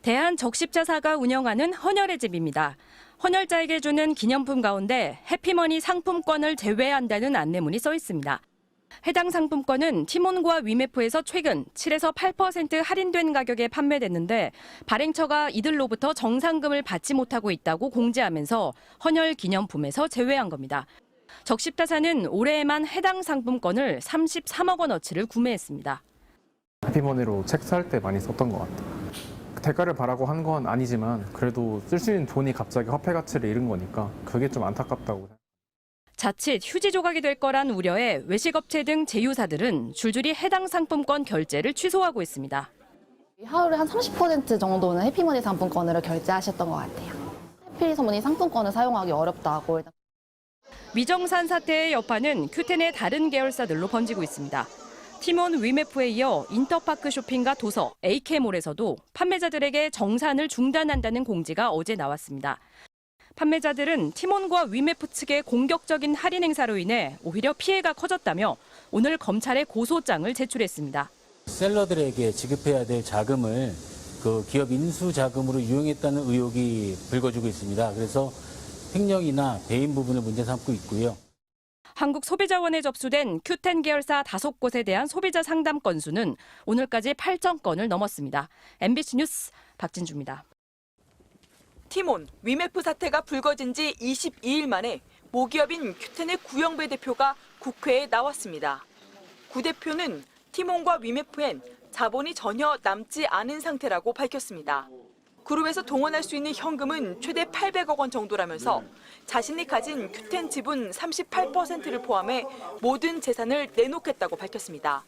대한적십자사가 운영하는 헌혈의 집입니다. 헌혈자에게 주는 기념품 가운데 해피머니 상품권을 제외한다는 안내문이 써 있습니다. 해당 상품권은 티몬과 위메프에서 최근 7에서 8% 할인된 가격에 판매됐는데 발행처가 이들로부터 정상금을 받지 못하고 있다고 공지하면서 헌혈 기념품에서 제외한 겁니다. 적십자사는 올해에만 해당 상품권을 33억 원어치를 구매했습니다. 해피머니로 책 살 때 많이 썼던 것 같아요. 대가를 바라고 한 건 아니지만 그래도 쓸 수 있는 돈이 갑자기 화폐 가치를 잃은 거니까 그게 좀 안타깝다고. 자칫 휴지 조각이 될 거란 우려에 외식업체 등 제휴사들은 줄줄이 해당 상품권 결제를 취소하고 있습니다. 하루에 한 30% 정도는 해피머니 상품권으로 결제하셨던 것 같아요. 해피머니 상품권을 사용하기 어렵다고. 미정산 사태의 여파는 큐텐의 다른 계열사들로 번지고 있습니다. 티몬 위메프에 이어 인터파크 쇼핑과 도서, AK몰에서도 판매자들에게 정산을 중단한다는 공지가 어제 나왔습니다. 판매자들은 티몬과 위메프 측의 공격적인 할인 행사로 인해 오히려 피해가 커졌다며 오늘 검찰에 고소장을 제출했습니다. 셀러들에게 지급해야 될 자금을 그 기업 인수 자금으로 이용했다는 의혹이 불거지고 있습니다. 그래서 횡령이나 배임 부분을 문제 삼고 있고요. 한국소비자원에 접수된 큐텐 계열사 5곳에 대한 소비자 상담 건수는 오늘까지 8천 건을 넘었습니다. MBC 뉴스 박진주입니다. 티몬, 위메프 사태가 불거진 지 22일 만에 모기업인 큐텐의 구영배 대표가 국회에 나왔습니다. 구 대표는 티몬과 위메프엔 자본이 전혀 남지 않은 상태라고 밝혔습니다. 그룹에서 동원할 수 있는 현금은 최대 800억 원 정도라면서 자신이 가진 큐텐 지분 38%를 포함해 모든 재산을 내놓겠다고 밝혔습니다.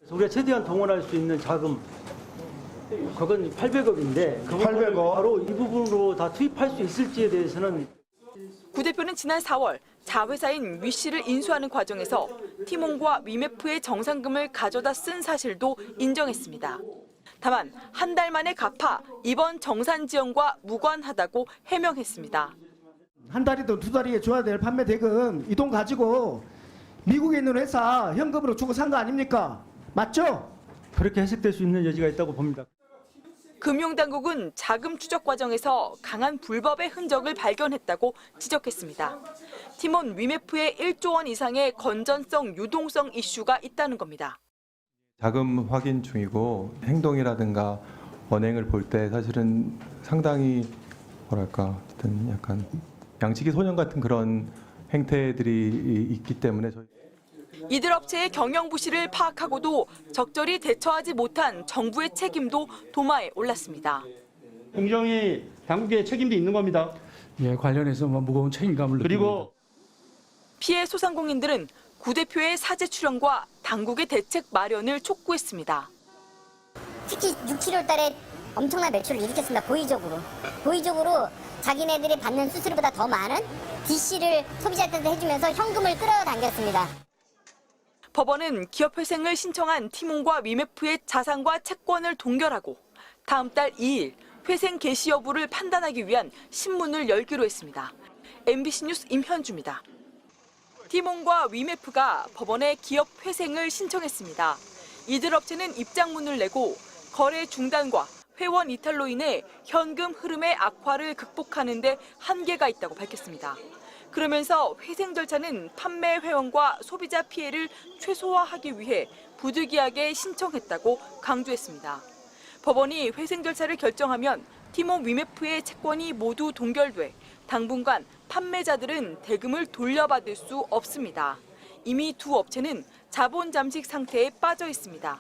우리가 최대한 동원할 수 있는 자금, 그건 800억인데 그 800억? 바로 이 부분으로 다 투입할 수 있을지에 대해서는. 구 대표는 지난 4월 자회사인 위씨를 인수하는 과정에서 티몬과 위메프의 정상금을 가져다 쓴 사실도 인정했습니다. 다만 한 달 만에 갚아 이번 정산 지원과 무관하다고 해명했습니다. 한 달이든 두 달이에 줘야 될 판매 대금 이 돈 가지고 미국에 있는 회사 현금으로 주고 산 거 아닙니까? 맞죠? 그렇게 해석될 수 있는 여지가 있다고 봅니다. 금융당국은 자금 추적 과정에서 강한 불법의 흔적을 발견했다고 지적했습니다. 티몬 위메프의 1조 원 이상의 건전성, 유동성 이슈가 있다는 겁니다. 자금 확인 중이고 행동이라든가 언행을 볼 때 사실은 상당히 뭐랄까 어쨌든 약간 양치기 소년 같은 그런 행태들이 있기 때문에 이들 업체의 경영 부실을 파악하고도 적절히 대처하지 못한 정부의 책임도 도마에 올랐습니다. 공정위 당국의 책임도 있는 겁니다. 예, 관련해서 무거운 책임감을 느낍니다. 그리고 피해 소상공인들은 구 대표의 사죄 출연과 당국의 대책 마련을 촉구했습니다. 특히 6, 7월 달에 엄청난 매출을 일으켰습니다. 고의적으로 자기네들이 받는 수수료보다 더 많은 DC를 소비자한테 해주면서 현금을 끌어당겼습니다. 법원은 기업 회생을 신청한 티몬과 위메프의 자산과 채권을 동결하고 다음 달 2일 회생 개시 여부를 판단하기 위한 신문을 열기로 했습니다. MBC 뉴스 임현주입니다. 티몬과 위메프가 법원에 기업 회생을 신청했습니다. 이들 업체는 입장문을 내고 거래 중단과 회원 이탈로 인해 현금 흐름의 악화를 극복하는 데 한계가 있다고 밝혔습니다. 그러면서 회생 절차는 판매 회원과 소비자 피해를 최소화하기 위해 부득이하게 신청했다고 강조했습니다. 법원이 회생 절차를 결정하면 티몬 위메프의 채권이 모두 동결돼 당분간 판매자들은 대금을 돌려받을 수 없습니다. 이미 두 업체는 자본 잠식 상태에 빠져 있습니다.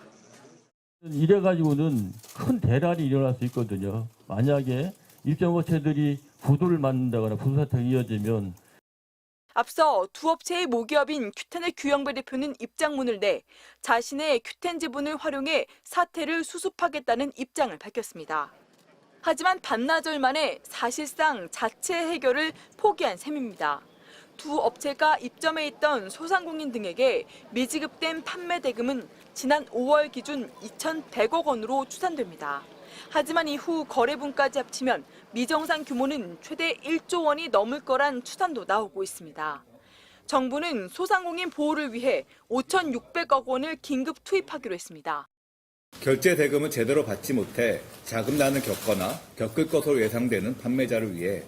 이래가지고는 큰 대란이 일어날 수 있거든요. 만약에 일정 업체들이 부도를 맞는다거나 부도 사태가 이어지면. 앞서 두 업체의 모기업인 큐텐의 규영배 대표는 입장문을 내 자신의 큐텐 지분을 활용해 사태를 수습하겠다는 입장을 밝혔습니다. 하지만 반나절 만에 사실상 자체 해결을 포기한 셈입니다. 두 업체가 입점해 있던 소상공인 등에게 미지급된 판매 대금은 지난 5월 기준 2,100억 원으로 추산됩니다. 하지만 이후 거래분까지 합치면 미정산 규모는 최대 1조 원이 넘을 거란 추산도 나오고 있습니다. 정부는 소상공인 보호를 위해 5,600억 원을 긴급 투입하기로 했습니다. 결제 대금을 제대로 받지 못해 자금난을 겪거나 겪을 것으로 예상되는 판매자를 위해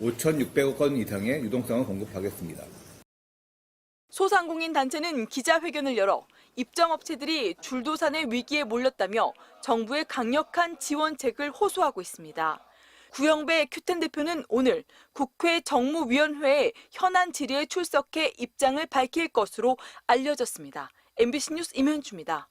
5,600억 원 이상의 유동성을 공급하겠습니다. 소상공인 단체는 기자회견을 열어 입점업체들이 줄도산의 위기에 몰렸다며 정부의 강력한 지원책을 호소하고 있습니다. 구영배 큐텐 대표는 오늘 국회 정무위원회에 현안 질의에 출석해 입장을 밝힐 것으로 알려졌습니다. MBC 뉴스 임현주입니다.